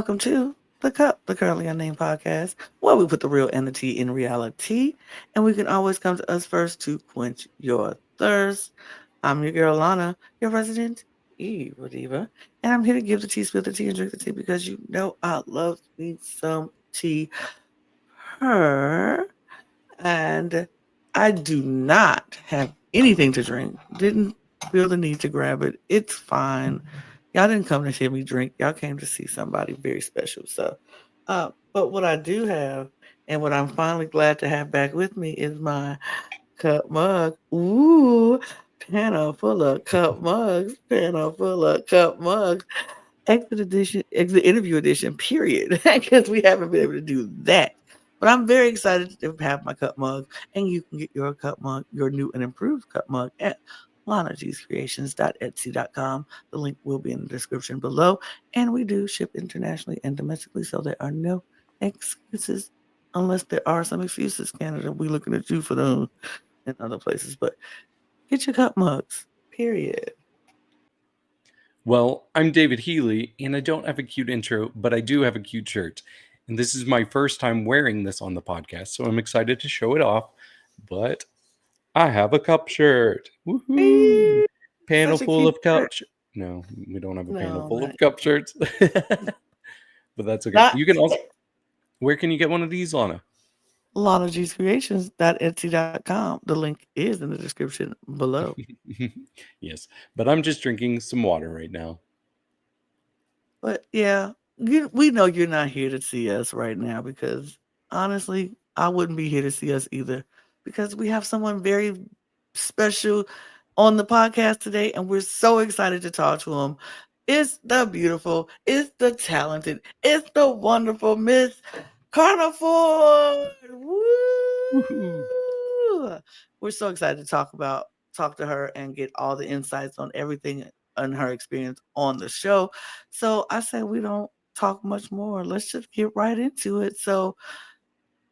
welcome to The Cup, the Currently Unnamed Podcast, where we put the real and the tea in reality, and we can always come to us first to quench your thirst. I'm your girl, Lana, your resident evil diva, and I'm here to give the tea, spill the tea, and drink the tea because you know I love me some tea. Her and I do not have anything to drink. Didn't feel the need to grab it. It's fine. Y'all didn't come to hear me drink. Y'all came to see somebody very special. But what I do have, and what I'm finally glad to have back with me, is my cup mug. Ooh, panel full of cup mugs. Panel full of cup mugs. Exit interview edition, period. Because we haven't been able to do that. But I'm very excited to have my cup mug, and you can get your cup mug, your new and improved cup mug, at lanagscreations.etsy.com. The link will be in the description below. And we do ship internationally and domestically, so there are no excuses, unless there are some excuses, Canada. We're looking at you for them in other places. But get your cup mugs, period. Well, I'm David Healy, and I don't have a cute intro, but I do have a cute shirt. And this is my first time wearing this on the podcast, so I'm excited to show it off. But I have a cup shirt. Woohoo! Eee, Panel such a full cute of shirt. No, we don't have a panel No, full not of cup shirts. But that's okay. not You can also. Where can you get one of these, Lana? LanaGsCreations.etsy.com. The link is in the description below. Yes, but I'm just drinking some water right now. But yeah, we know you're not here to see us right now because honestly, I wouldn't be here to see us either because we have someone very special on the podcast today and we're so excited to talk to him. It's the beautiful, it's the talented, it's the wonderful Miss Karna Ford. Woohoo! Woo! We're so excited to talk to her and get all the insights on everything and her experience on the show. So I say we don't talk much more. Let's just get right into it. So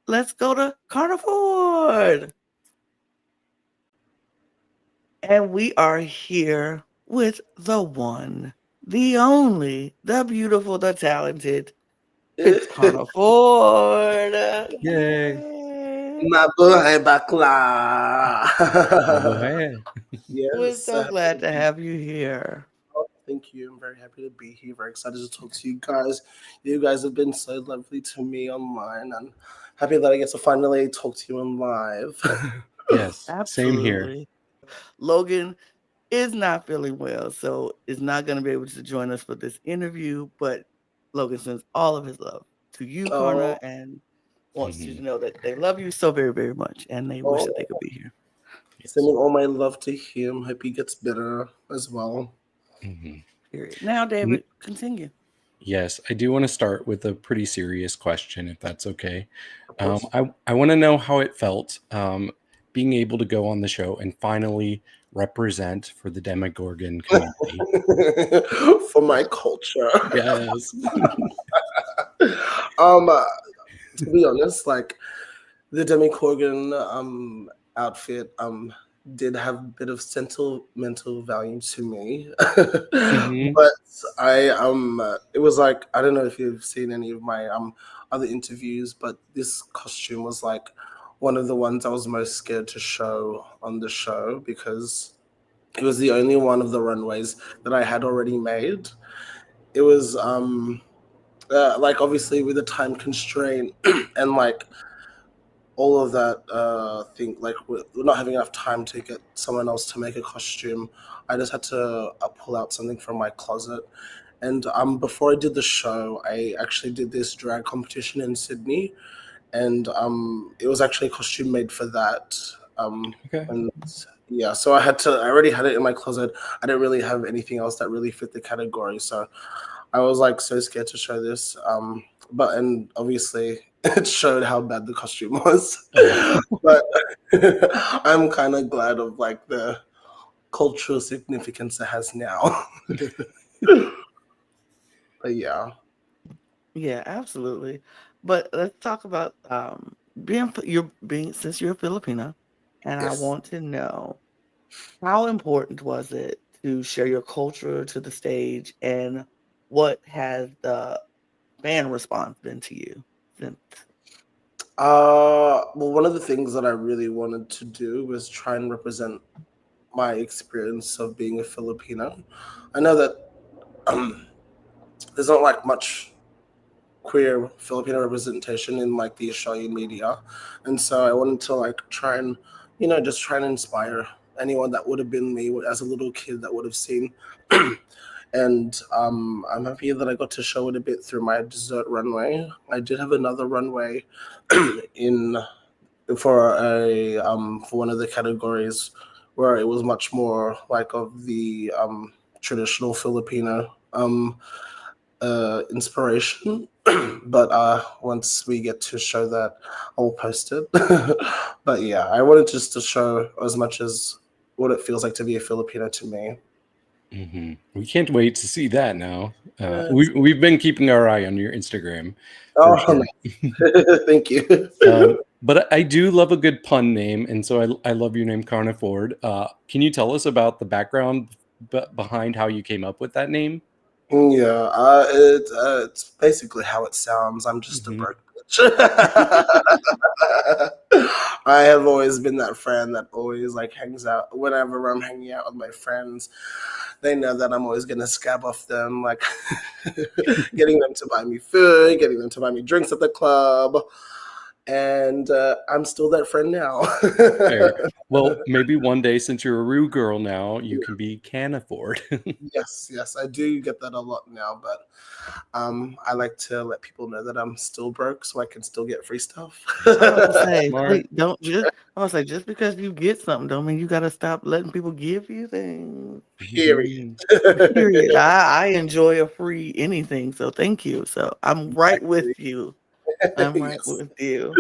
let's go to Karna Ford. And we are here with the one, the only, the beautiful, the talented. It's Karna Ford. Yay! Yay. Mabuhay bakla. Mabuhay. We're Yes, so happy glad to to be have you here. here. Thank you. I'm very happy to be here. Very excited to talk to you guys. You guys have been so lovely to me online, and happy that I get to finally talk to you on live. Yes, same here. Absolutely. Logan is not feeling well, so is not going to be able to join us for this interview. But Logan sends all of his love to you, oh, Karna, and wants you Mhm. to know that they love you so very, very much, and they wish that they oh, could be here. Yes. sending all my love to him. Hope he gets better as well. Mhm. Period. Now, N- David, continue. Yes, I do want to start with a pretty serious question, if that's okay. Of course. I want to know how it felt being able to go on the show and finally represent for the Demogorgon community. For my culture. Yes. um, uh, to be honest, like the Demi Corgan outfit did have a bit of sentimental value to me, Hmm. but it was like I don't know if you've seen any of my other interviews, but this costume was like one of the ones I was most scared to show on the show because it was the only one of the runways that I had already made. It was like obviously with a time constraint and like all of that thing like we're not having enough time to get someone else to make a costume. I just had to pull out something from my closet. And before I did the show, I actually did this drag competition in Sydney, and it was actually a costume made for that. Okay. And yeah, so I already had it in my closet. I didn't really have anything else that really fit the category, so I was like so scared to show this. But and obviously it showed how bad the costume was. Oh. But I'm kind of glad of like the cultural significance it has now. But yeah. Yeah, absolutely. But let's talk about you're being since you're a Filipina, and I Yes. want to know how important was it to share your culture to the stage, and what has the fan response been to you since? Well, one of the things that I really wanted to do was try and represent my experience of being a Filipino. I know that um, there's not like much queer Filipino representation in like the Australian media, and so I wanted to like try and just try and inspire anyone that would have been me as a little kid that would have seen. And I'm happy that I got to show it a bit through my dessert runway. I did have another runway in for one of the categories where it was much more like of the traditional Filipino inspiration. But once we get to show that, I'll post it. But yeah, I wanted just to show as much as what it feels like to be a Filipino to me. We can't wait to see that now. Yes. We've been keeping our eye on your Instagram for Oh, sure. nice. Thank you. But I do love a good pun name, and so I love your name, Karna Ford. Can you tell us about the background behind how you came up with that name? Yeah, it's basically how it sounds. I'm just a Hmm. broke bitch. I have always been that friend that always like hangs out. Whenever I'm hanging out with my friends, they know that I'm always gonna scab off them, like getting them to buy me food, getting them to buy me drinks at the club, and I'm still that friend now. Fair. Well, maybe one day, since you're a Rue girl now, you can be Canna Ford. Yes, yes, I do get that a lot now, but I like to let people know that I'm still broke so I can still get free stuff. I was about to say, Smart. please don't just. I was like, just because you get something, don't mean you got to stop letting people give you things. Period. Mhm. Period. I enjoy a free anything, so thank you. So I'm right with Exactly. you. I'm right Yes. with you.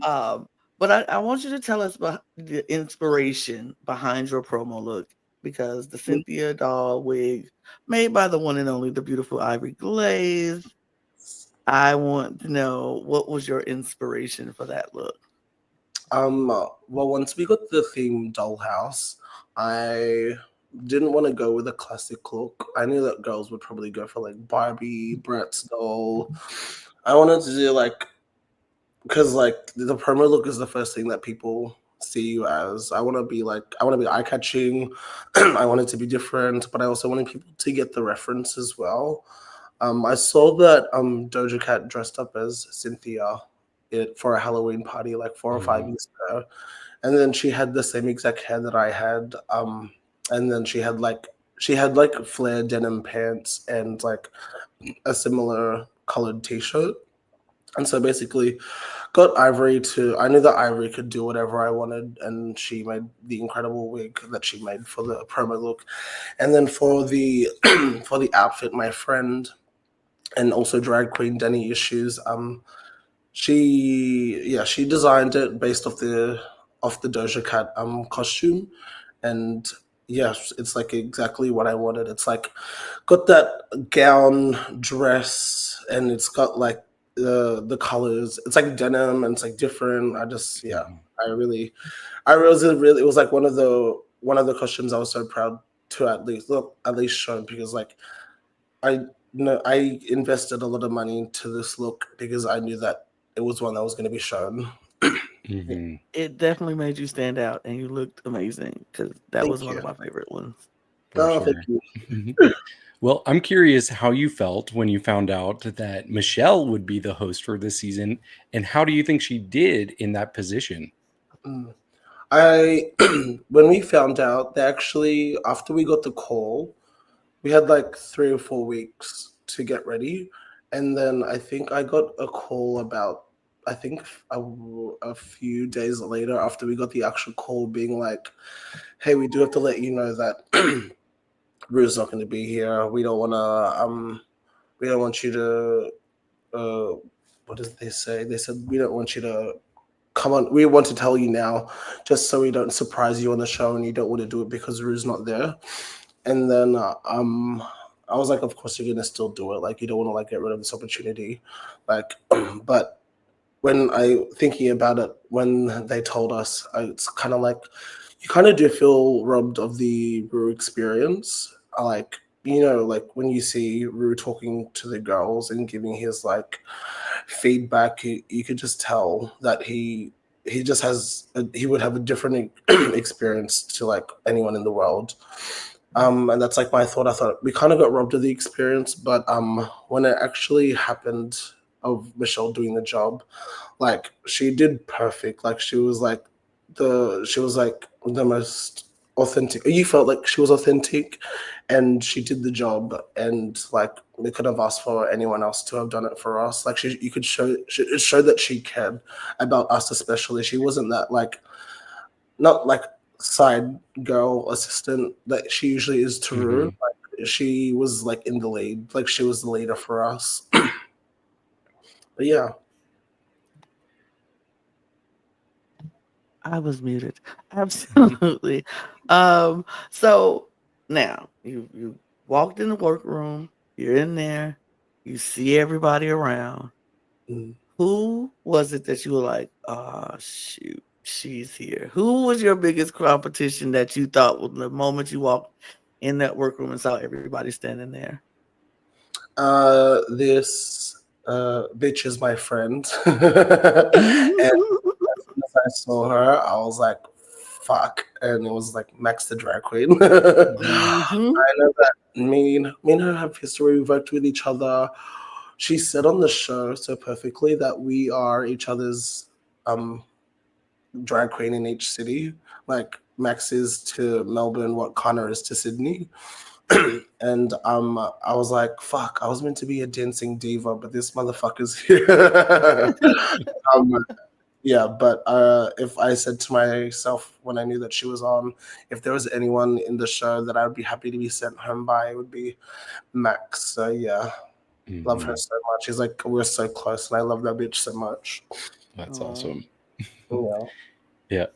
Um, but I want you to tell us about the inspiration behind your promo look because the Cynthia doll wig, made by the one and only the beautiful Ivory Glaze. I want to know what was your inspiration for that look. Well, once we got the theme dollhouse, I didn't want to go with a classic look. I knew that girls would probably go for like Barbie, Bratz doll. I wanted to do like because like the promo look is the first thing that people see you as. I want to be eye catching. I want it to be different, but I also wanted people to get the reference as well. I saw that Doja Cat dressed up as Cynthia for a Halloween party like 4 or 5 years ago, and then she had the same exact hair that I had. And then she had like flare denim pants and like a similar colored t-shirt. And so basically, got Ivory to. I knew that Ivory could do whatever I wanted, and she made the incredible wig that she made for the promo look. And then for the for the outfit, my friend and also drag queen Denny Issues. She designed it based off the Doja Cat costume, and yes, it's like exactly what I wanted. It's like got that gown dress, and it's got like the colors. It's like denim, and it's like different. Mhm. I really, it was like one of the costumes I was so proud to at least show because like I I invested a lot of money into this look because I knew that it was one that was going to be shown. Mhm. It definitely made you stand out, and you looked amazing because that was Thank one you. of my favorite ones. For Oh, thank sure. you. Well, I'm curious how you felt when you found out that Michelle would be the host for this season, and how do you think she did in that position? Mm. I when we found out, they actually after we got the call, we had like 3 or 4 weeks to get ready, and then I think I got a call about I think a few days later after we got the actual call being like, "Hey, we do have to let you know that Rue's not going to be here. We don't want you to what did they say? They said we don't want you to come on. We want to tell you now, just so we don't surprise you on the show, and you don't want to do it because Rue's not there." And then I was like, "Of course you're gonna still do it. Like you don't want to like get rid of this opportunity, like." But when I thinking about it, when they told us, it's kind of like you kind of do feel robbed of the Rue experience. Like like when you see Rue talking to the girls and giving his like feedback, you could just tell that he just he would have a different experience to like anyone in the world. And that's like my thought. I thought we kind of got robbed of the experience, but when it actually happened of Michelle doing the job, like she did perfect. Like she was like the most authentic. You felt like she was authentic, and she did the job. And like we could have asked for anyone else to have done it for us. Like you could it showed that she cared about us, especially. She wasn't that like not like side girl assistant that she usually is to Rue. Mm-hmm. Like she was like in the lead. Like she was the leader for us. But yeah. I was muted. Absolutely. So now you walked in the workroom, you're in there, you see everybody around. Mm. Who was it that you were like, oh shoot, she's here? Who was your biggest competition that you thought was the moment you walked in that workroom and saw everybody standing there? This bitch is my friend. And as I saw her, I was like, fuck. And it was like Max the drag queen. Mhm. I know that me and her have history. We've worked with each other. She said on the show so perfectly that we are each other's um, drag queen in each city. Like Max is to Melbourne what Connor is to Sydney. And I was like, fuck, I was meant to be a dancing diva, but this motherfucker's here. um, yeah, but if I said to myself when I knew that she was on, if there was anyone in the show that I would be happy to be sent home by, it would be Max. So yeah, love her Mm-hmm. so much. She's like, we're so close, and I love that bitch so much. That's Oh. awesome. Yeah. Yeah.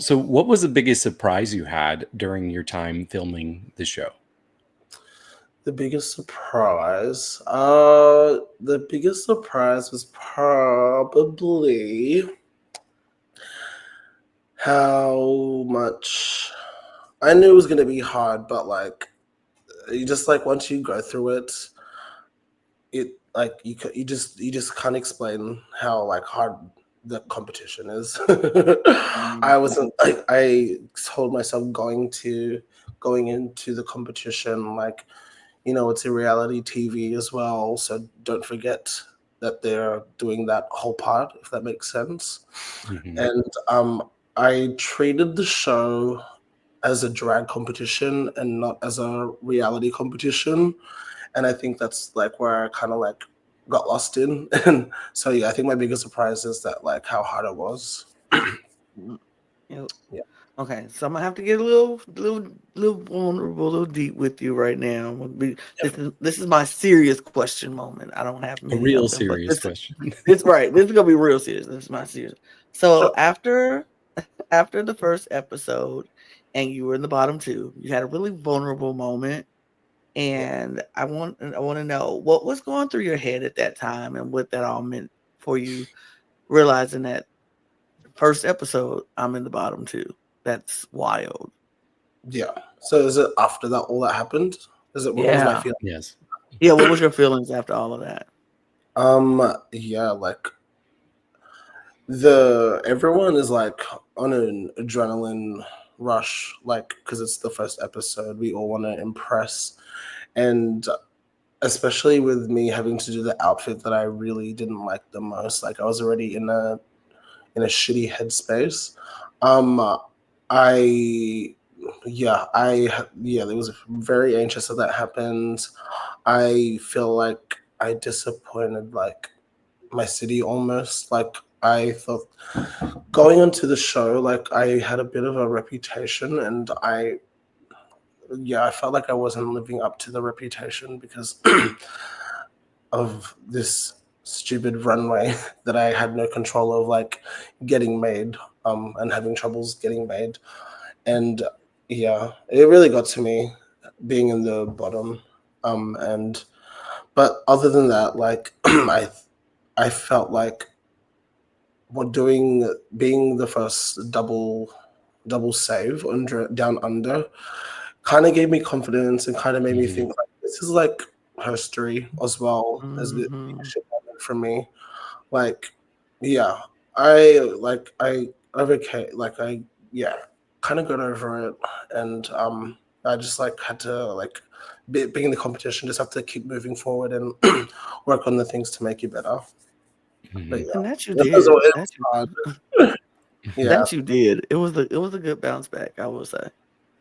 So what was the biggest surprise you had during your time filming the show? The biggest surprise. The biggest surprise was probably how much I knew it was gonna be hard, but like you just like once you go through it, it like you just can't explain how like hard the competition is. I wasn't like I told myself going into the competition like it's a reality TV as well, so don't forget that they're doing that whole part, if that makes sense. Mm-hmm. And I treated the show as a drag competition and not as a reality competition. And I think that's like where I kind of like got lost in. And so yeah, I think my biggest surprise is that like how hard it was. Mm. Yep. Yeah. Okay, so I'm gonna have to get a little vulnerable, a little deep with you right now. This is my serious question moment. I don't have A many real of them, but serious question. it's right. This is gonna be real serious. This is my serious. So Sure. after the first episode, and you were in the bottom two, you had a really vulnerable moment, Yeah. and I want to know what was going through your head at that time, and what that all meant for you, realizing that first episode I'm in the bottom two. That's wild. Yeah. So is it after that all that happened? Is it what was my Yeah. feeling? Yes. Yeah, what was your feelings after all of that? Yeah, like the everyone is like on an adrenaline rush, like because it's the first episode. We all want to impress, and especially with me having to do the outfit that I really didn't like the most. Like I was already in a shitty headspace. Um, I yeah, it was very anxious that that happened. I feel like I disappointed like my city almost. Like I thought going into the show, like I had a bit of a reputation, and I felt like I wasn't living up to the reputation because of this stupid runway that I had no control of, like getting made, and having troubles getting made. And yeah, it really got to me being in the bottom. And but other than that, like I felt like what doing being the first double save under down under, kind of gave me confidence and kind of made me Mhm. think like this is like history as well as a Mm-hmm. leadership moment for me. Like, yeah, I overcame like I yeah, kind of got over it, and I just like had to like being in the competition, just have to keep moving forward and work on the things to make you better. But Mhm. yeah, And that you it was, did. it That was you hard. Yeah, that you did. It was a good bounce back, I will say.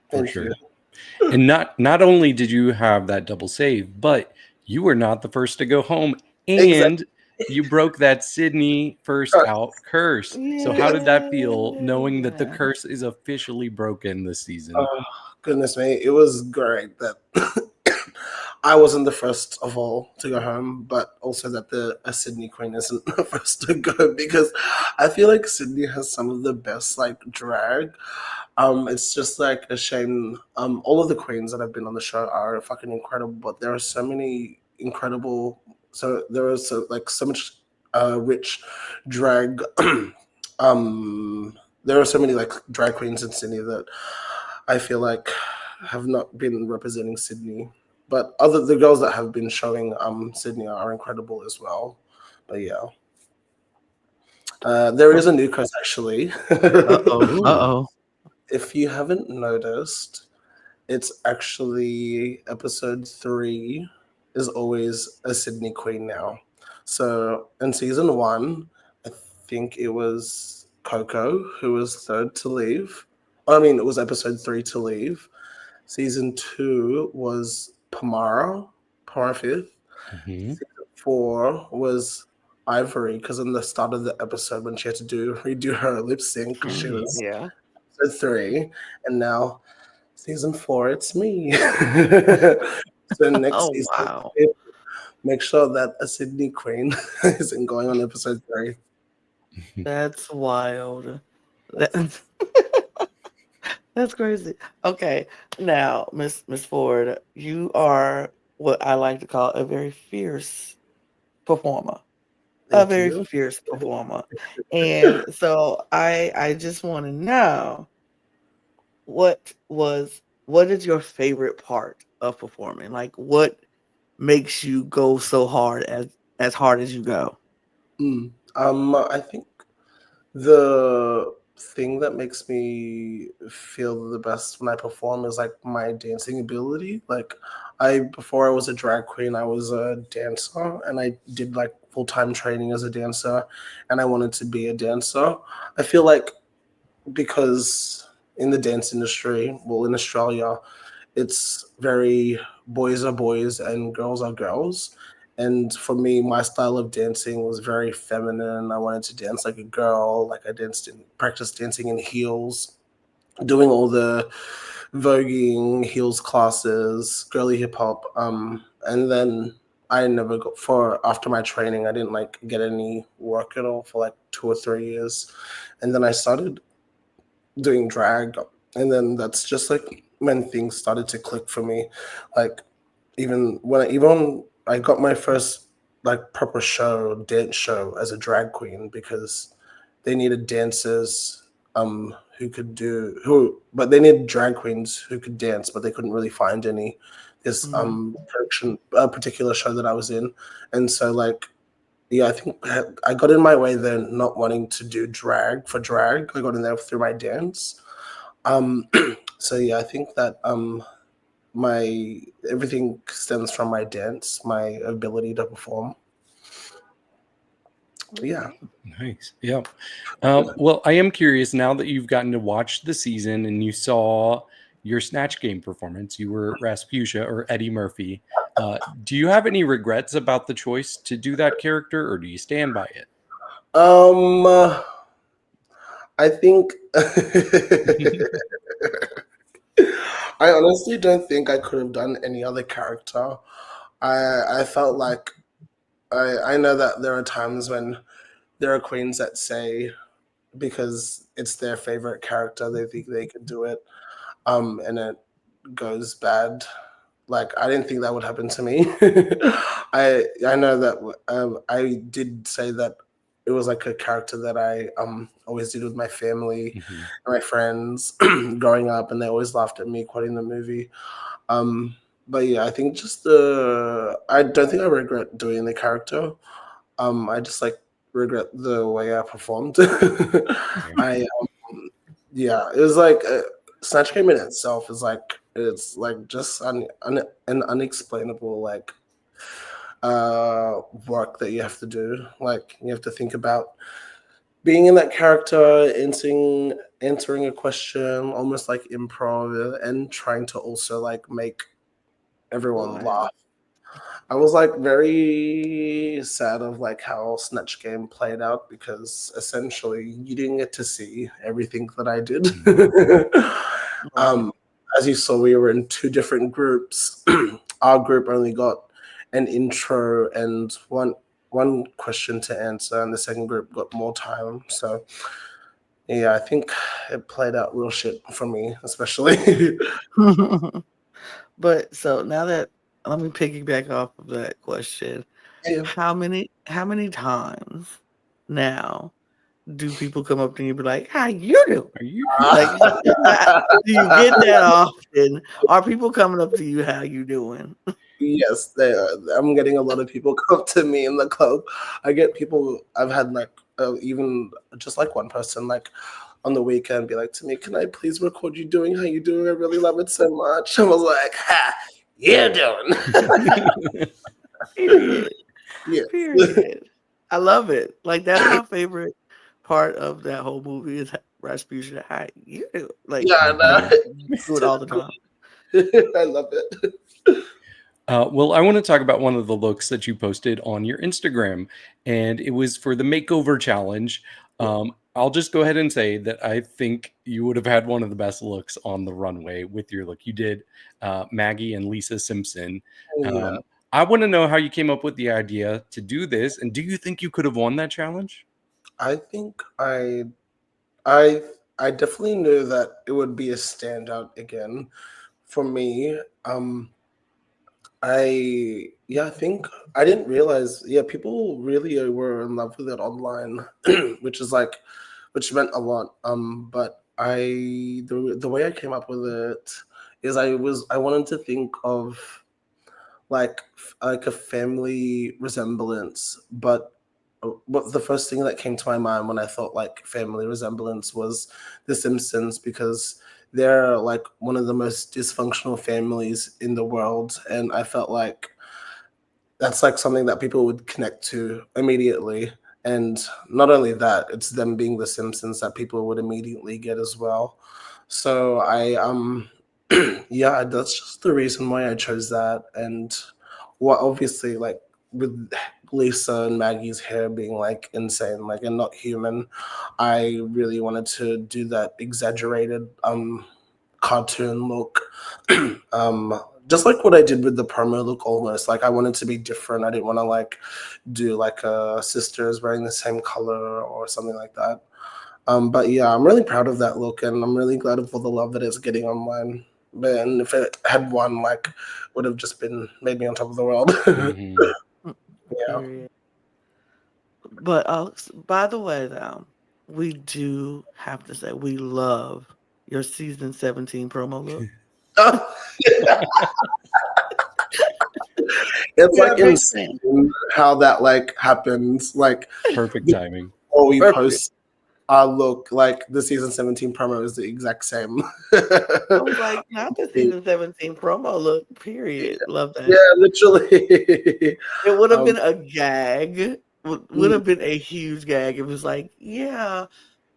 For thank you. sure. And not only did you have that double save, but you were not the first to go home, Exactly. and you broke that Sydney first out curse. So how did that feel knowing that the Yeah. curse is officially broken this season? Oh, goodness me, it was great that I wasn't the first of all to go home, but also that the a Sydney Queen isn't the first to go because I feel like Sydney has some of the best like drag. It's just like a shame. All of the queens that have been on the show are fucking incredible, but there are so many incredible. So there is so much rich drag. There are so many like drag queens in Sydney that I feel like have not been representing Sydney. But other the girls that have been showing Sydney are incredible as well. But yeah, there is a new curse actually. Uh-oh. Ooh. Uh-oh. If you haven't noticed, it's actually episode 3 is always a Sydney Queen now. So in season 1, I think it was Coco who was third to leave. I mean, it was episode 3 to leave. Season 2 was Pamara fifth. Mhm. Season 4 was Ivory because in the start of the episode when she had to redo her lip sync, she Mhm. was Yeah. episode 3, and now season 4 it's me. So next Oh, season, wow. make sure that a Sydney Queen isn't going on episode 3. That's wild. That, that's crazy. Okay. Now, Miss Ford, you are what I like to call a very fierce performer. A Thank very you. fierce performer. And so I just want to know what is your favorite part of performing? Like what makes you go so hard as hard as you go? I think the thing that makes me feel the best when I perform is like my dancing ability. Like I before I was a drag queen, I was a dancer and I did like full-time training as a dancer and I wanted to be a dancer. I feel like because in the dance industry, well in Australia, it's very boys are boys and girls are girls. And for me, my style of dancing was very feminine. I wanted to dance like a girl, like I practiced dancing in heels, doing all the voguing heels classes, girly hip hop. And then I never got for after my training, I didn't like get any work at all for like 2 or 3 years. And then I started doing drag, and then that's just like when things started to click for me. Like even I got my first like proper dance show as a drag queen because they needed dancers who could do who but they needed drag queens who could dance, but they couldn't really find any this Mhm. production a particular show that I was in. And so like yeah, I think I got in my way then, not wanting to do drag for drag. I got in there through my dance. Um, so yeah, I think that my everything stems from my dance, my ability to perform. Yeah. Okay. Nice. Yep. Well, I am curious now that you've gotten to watch the season and you saw your Snatch Game performance. You were Rasputia or Eddie Murphy. Do you have any regrets about the choice to do that character, or do you stand by it? Um, I think I honestly don't think I could have done any other character. I felt like I know that there are times when there are queens that say because it's their favorite character they think they could do it, and it goes bad. Like I didn't think that would happen to me. I know that I did say that it was like a character that I always did with my family Hmm. and my friends growing up, and they always laughed at me quoting the movie. Um, but yeah, I think just I don't think I regret doing the character. I just like regret the way I performed. Yeah. I yeah, it was like Snatch Game in itself is like it's like just an unexplainable like uh work that you have to do. Like you have to think about being in that character, answering a question, almost like improv, and trying to also like make everyone Right. laugh. I was like very sad of like how Snatch Game played out because essentially you didn't get to see everything that I did. Hmm. Right. As you saw, we were in two different groups. Our group only got an intro and one question to answer, and the second group got more time. So yeah, I think it played out real shit for me, especially. But so now that let me piggyback off of that question. Yeah. How many times now do people come up to you and be like, "How you doing?" Are you Like, do you get that often? Are people coming up to you, "How you doing?" Yes, they are. I'm getting a lot of people come to me in the club. I get people. I've had like even just like one person like on the weekend be like to me, "Can I please record you doing how you doing? I really love it so much." I was like, "Ha, you doing?" Period. Yes. Period. I love it. Like that's my favorite part of that whole movie is Rasputia. How you doing? Like Yeah, they Mhm. do it all the time. I love it. Well, I want to talk about one of the looks that you posted on your Instagram, and it was for the makeover challenge. I'll just go ahead and say that I think you would have had one of the best looks on the runway with your look. You did Maggie and Lisa Simpson. Yeah, Um, I want to know how you came up with the idea to do this, and do you think you could have won that challenge? I think I I definitely knew that it would be a standout again for me. I think I didn't realize. Yeah, people really were in love with it online, which is like, which meant a lot. But the way I came up with it is I wanted to think of like a family resemblance, but the first thing that came to my mind when I thought like family resemblance was The Simpsons because they're like one of the most dysfunctional families in the world, and I felt like that's like something that people would connect to immediately. And not only that, it's them being the Simpsons that people would immediately get as well. So yeah, that's just the reason why I chose that. And what obviously like with Lisa and Maggie's hair being like insane, like and not human, I really wanted to do that exaggerated cartoon look. Just like what I did with the promo look almost. Like I wanted to be different. I didn't want to like do like sisters wearing the same color or something like that. But yeah, I'm really proud of that look and I'm really glad for the love that it's getting online. And if it had won, like would have just been made me on top of the world. Hmm. Mm, Yeah. period. But by the way, though, we do have to say we love your season 17 promo look. It's We are like big fans. insane how that like happens. Like Perfect timing. before we Perfect. post our look, like the season 17 promo is the exact same. I was like, not the season 17 promo look. Period. Love Yeah, that. literally. It would have um, been a gag. Would mm, have been a huge gag. It was like, yeah,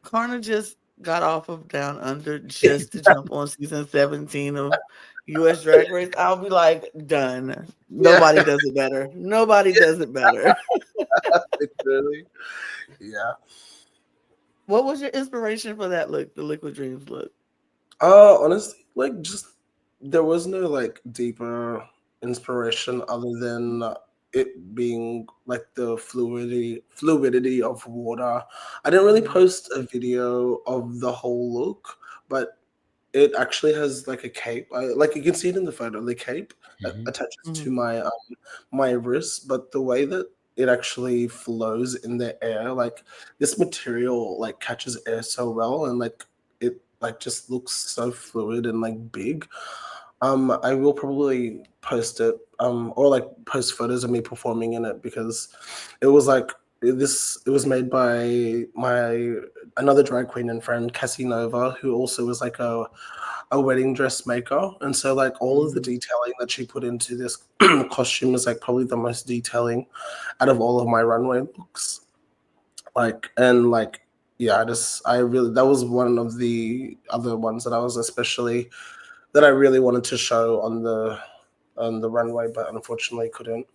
Karna just got off of Down Under just to jump on season 17 of US Drag Race. I'll be like, done. yeah, Nobody does it better. Nobody does it better. literally. Yeah. What was your inspiration for that look, the Liquid Dreams look? Honestly, like just there was no like deeper inspiration other than it being like the fluidity of water. I didn't really Mhm, post a video of the whole look, but it actually has like a cape. Like you can see it in the photo. The cape Hmm. attaches to mhm. my my wrist, but the way that it actually flows in the air. Like this material like catches air so well, and like it like just looks so fluid and like big. I will probably post it, or like post photos of me performing in it, because it was like it was made by my another drag queen and friend Cassie Nova, who also was like a wedding dress maker, and so like all of the Mhm. detailing that she put into this costume is like probably the most detailing out of all of my runway looks. Like, and like, yeah, I really, that was one of the other ones that I was especially that I really wanted to show on the runway, but unfortunately couldn't.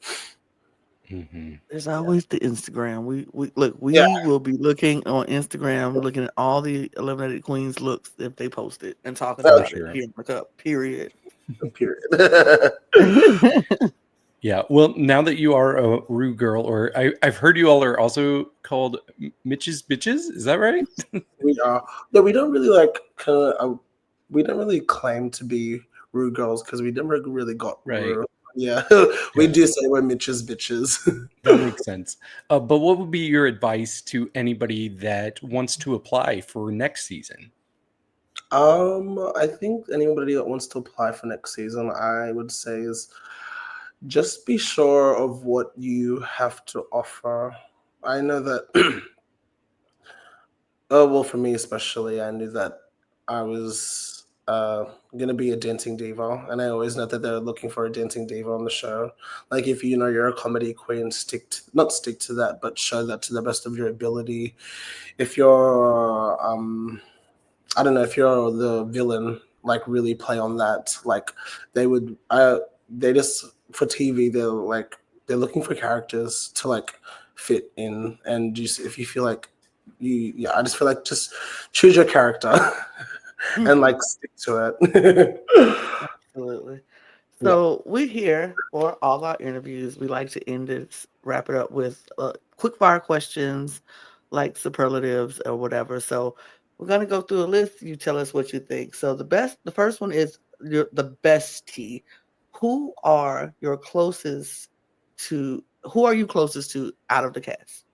Hmm. There's Yeah, always the Instagram. We look. yeah, We will be looking on Instagram, looking at all the eliminated queens looks if they post it and talking For about it sure. here in the cup. Period. period. Yeah. Well, now that you are a Rue girl, or I've heard you all are also called Mitch's Bitches. Is that right? We are. No, we don't really like kind of. We don't really claim to be rude girls because we never really got Right. rude. Yeah, we Yeah. do say we're Mitch's bitches. That makes sense. But what would be your advice to anybody that wants to apply for next season? I think anybody that wants to apply for next season, I would say is just be sure of what you have to offer. I know that. Oh well, for me especially, I knew that I was gonna be a dancing diva, and I always know that they're looking for a dancing diva on the show. Like if you know you're a comedy queen, not stick to that, but show that to the best of your ability. If you're I don't know, if you're the villain, like really play on that. Like they would, they just for TV, they're looking for characters to like fit in, and just if you feel like yeah, I just feel like just choose your character and like stick to it. Absolutely. Yeah. So we here for all our interviews. We like to end this, wrap it up with quick fire questions, like superlatives or whatever. So we're gonna go through a list. You tell us what you think. So the first one is the bestie. Who are your closest to? Who are you closest to out of the cast?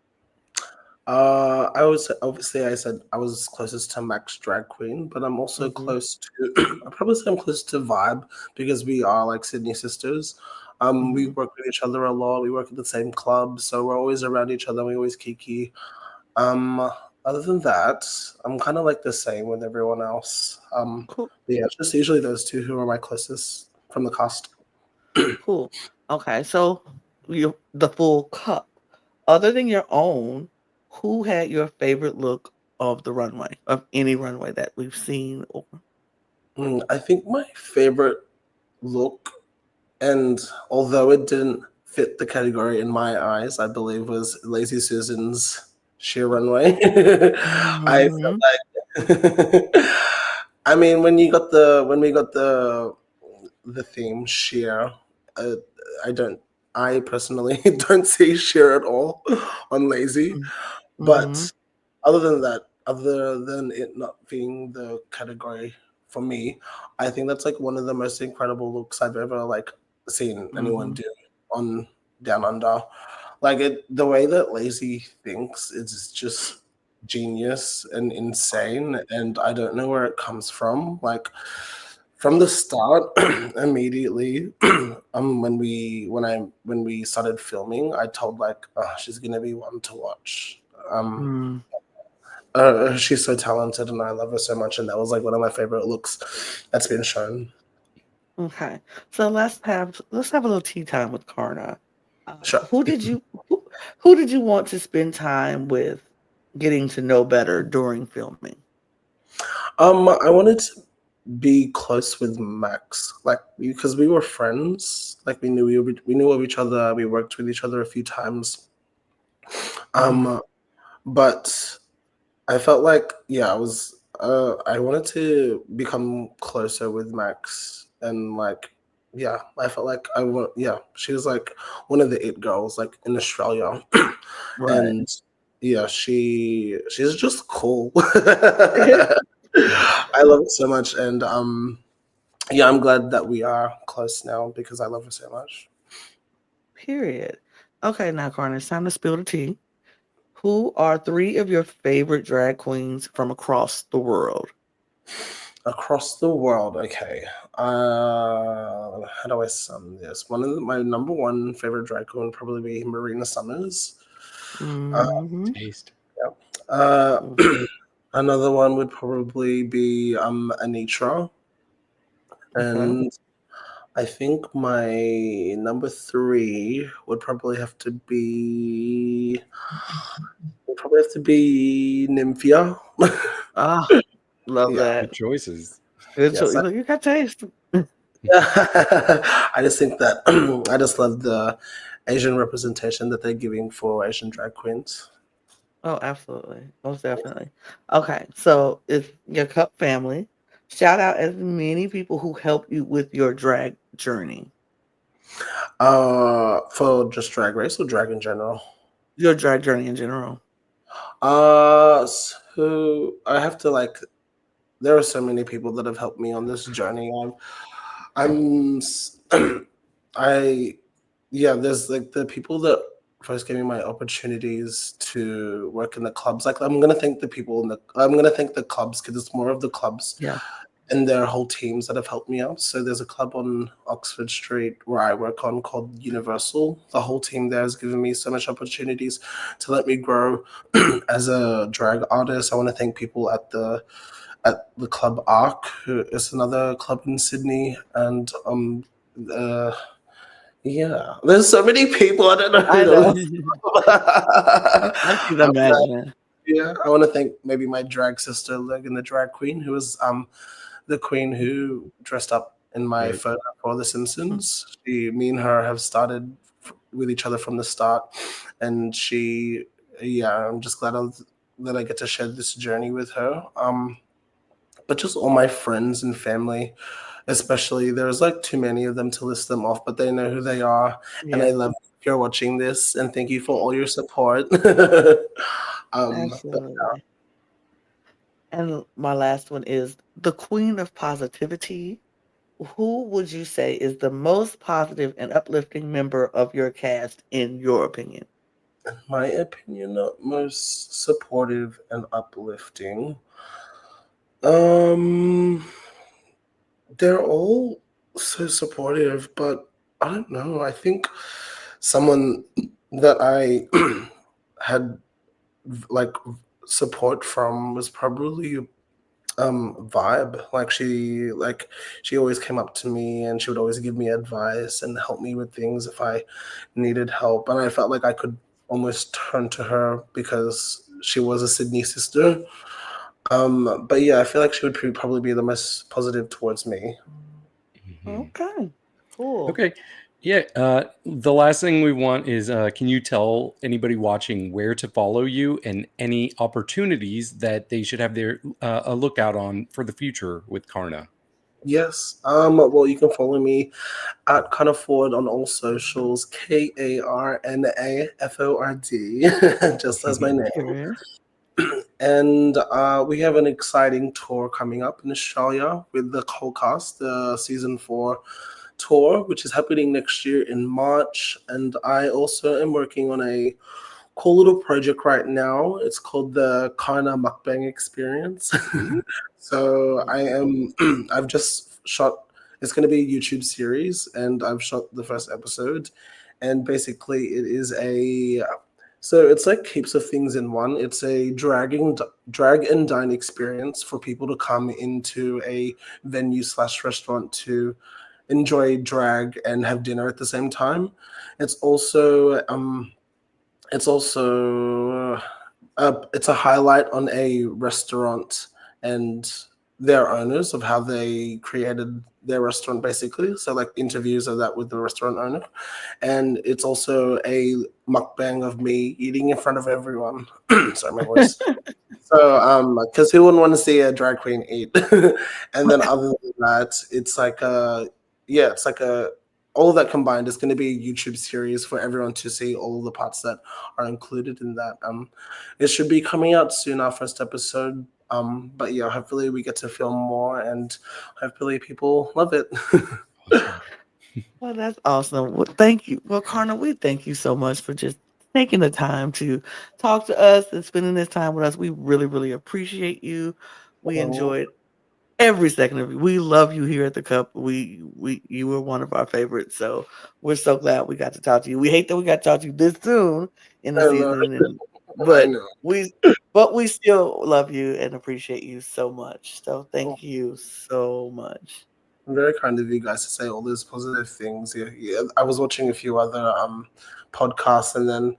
I was obviously I said I was closest to Max Drag Queen, but I'm also Hmm. close to I probably say I'm close to Vibe because we are like Sydney sisters. We Hmm. work with each other a lot. We work at the same club, so we're always around each other. We always kiki. Um, Other than that, I'm kind of like the same with everyone else. Cool. But yeah, it's just usually those two who are my closest from the cast. Cool. Okay. So the full cup. Other than your own, who had your favorite look of the runway, of any runway that we've seen? Or I think my favorite look, and although it didn't fit the category in my eyes, I believe was Lazy Susan's sheer runway. I Mhm. felt like, I mean, when we got the theme sheer, uh, I don't, I personally don't see sheer at all on Lazy, Mhm. but other than that, other than it not being the category for me, I think that's like one of the most incredible looks I've ever like seen anyone Mhm. do on Down Under. Like it, the way that Lazy thinks is just genius and insane, and I don't know where it comes from. Like from the start, immediately, when we started filming, I told like, oh, she's gonna be one to watch. Um, Mm. she's so talented, and I love her so much. And that was like one of my favorite looks that's been shown. Okay. So let's have a little tea time with Karna. Sure. Who did you who did you want to spend time with, getting to know better during filming? I wanted to be close with Max, like because we were friends. Like we knew of each other. We worked with each other a few times. Mhm. Um, but I felt like yeah, I wanted to become closer with Max, and like yeah, I felt like I want yeah, she was like one of the it girls like in Australia. Right. And yeah, she's just cool. I love it so much, and yeah, I'm glad that we are close now because I love her so much. Period. Okay, now, Karna, it's time to spill the tea. Who are three of your favorite drag queens from across the world? Across the world, okay. How do I sum this? My number one favorite drag queen would probably be Marina Summers. Uh, Mm-hmm. Taste. yeah. Uh, Another one would probably be Anitra, Okay. and I think my number three would probably have to be Nymphia. Ah, love Yeah. that. Good choices. Good choice. Yes. Look, you got taste. I just think that I just love the Asian representation that they're giving for Asian drag queens. Oh, absolutely. Most definitely. Okay, so it's your cup family. Shout out as many people who help you with your drag journey, For just drag race or drag in general. your drag journey in general. So I have to like. There are so many people that have helped me on this journey. I'm, I, yeah. There's like the people that first gave me my opportunities to work in the clubs. Like I'm gonna thank the clubs because it's more of the clubs Yeah. and their whole teams that have helped me out. So there's a club on Oxford Street where I work on called Universal. The whole team there has given me so much opportunities to let me grow as a drag artist. I want to thank people at the club Arc, who is another club in Sydney, and uh, yeah, there's so many people. I don't know who I to. know. I can Um, imagine. yeah, I want to thank maybe my drag sister Logan, the drag queen, who was the queen who dressed up in my Right. photo for The Simpsons. Me and her have started with each other from the start, and yeah, I'm just glad that I get to share this journey with her. But just all my friends and family, especially, there's like too many of them to list them off, but they know who they are, and I Yeah, love if you're watching this, and thank you for all your support. But absolutely. And my last one is the queen of positivity. Who would you say is the most positive and uplifting member of your cast, in your opinion? my opinion, most supportive and uplifting. Um, they're all so supportive, but I don't know. I think someone that I had like support from was probably Vibe. She always came up to me and she would always give me advice and help me with things if I needed help, and I felt like I could almost turn to her because she was a Sydney sister. But yeah, I feel like she would probably be the most positive towards me. Mhm. Okay, cool. Okay. Yeah. The last thing we want is can you tell anybody watching where to follow you and any opportunities that they should have their a lookout on for the future with Karna? Yes. Well, you can follow me at Karna Ford on all socials. KarnaFord, just as my name. Period. And we have an exciting tour coming up in Australia with the Colcast, the season 4 tour, which is happening next year in March. And I also am working on a cool little project right now. It's called the Karna Mukbang Experience. Ooh. So I've just shot, it's going to be a YouTube series, and I've shot the first episode. And basically, so it's like heaps of things in one. It's a drag and dine experience for people to come into a venue/restaurant to enjoy drag and have dinner at the same time. It's also it's also it's a highlight on a restaurant and their owners of how they created their restaurant, basically. So like interviews of that with the restaurant owner, and it's also a mukbang of me eating in front of everyone. Sorry, my voice. So, because who wouldn't want to see a drag queen eat? And then other than that, it's like a all of that combined is going to be a YouTube series for everyone to see all of the parts that are included in that. It should be coming out soon, our first episode. But yeah, hopefully we get to film more, and hopefully people love it. Awesome. Well, that's awesome. Well, thank you. Well, Karna, we thank you so much for just taking the time to talk to us and spending this time with us. We really, really appreciate you. We Oh, enjoyed every second of you. We love you here at the Cup. We you were one of our favorites. So we're so glad we got to talk to you. We hate that we got to talk to you this soon in the I know, season, and I but know. we still love you and appreciate you so much. So Oh, thank you so much. very kind of you guys to say all those positive things. Yeah, yeah. I was watching a few other podcasts, and then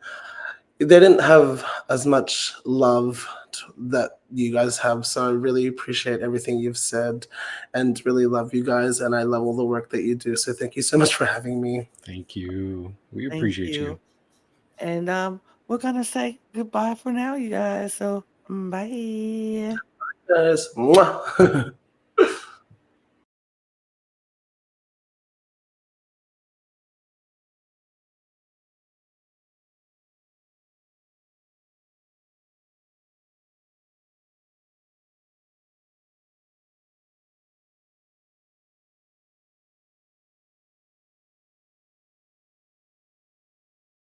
they didn't have as much love that you guys have. So I really appreciate everything you've said, and really love you guys, and I love all the work that you do. So thank you so much for having me. Thank you. We Thank appreciate you. you. And we're gonna say goodbye for now, you guys. So bye. Guys. Mwah.